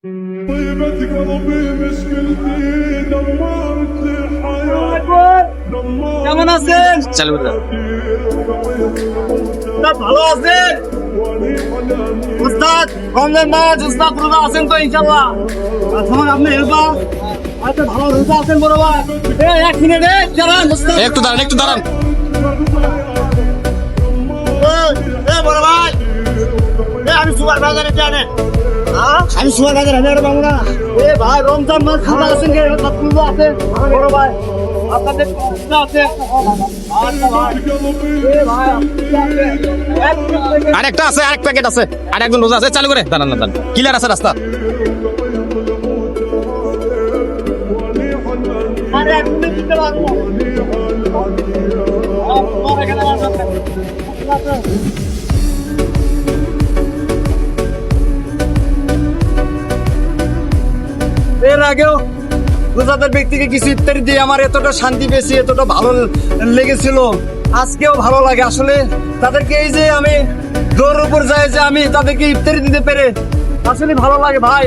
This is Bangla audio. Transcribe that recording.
طيبة قلبي مشكلتي دمرت لي حياتي কেমন আছেন? চালু করে দাও। উস্তাদ ভালো আছেন? উস্তাদ রমজান মাস উস্তাদ রোজা আছেন তো ইনশাআল্লাহ? আচ্ছা আপনি হেল্পার আচ্ছা ভালো রোজা আছেন বড় ভাই এক মিনিটে দাঁড়ান উস্তাদ একটু দাঁড়ান বড় ভাই আমি সুপার বাজারে জানে আমি সুপার বাজারে আমি আর পাবো না ভাই রমজান মাস খাওয়া আছেন কে সবগুলো আছে বড় ভাই আপনাদের কষ্ট আছে আচ্ছা ভাই ভাই আরেকটা আছে, আরেক প্যাকেট আছে, আর একজন রোজা আছে। চালু করে দাঁড়ান ক্লিয়ার আছে রাস্তা। আরে এক মিনিট দিতে পারবো এখানে এর আগেও রোজাদার ব্যক্তিকে কিছু ইফতারি দিয়ে আমার এতটা শান্তি পেয়েছি, এতটা ভালো লেগেছিল, আজকেও ভালো লাগে। আসলে তাদেরকে এই যে আমি জোর উপর যাই যে আমি তাদেরকে ইফতারি দিতে পেরে আসলে ভালো লাগে ভাই।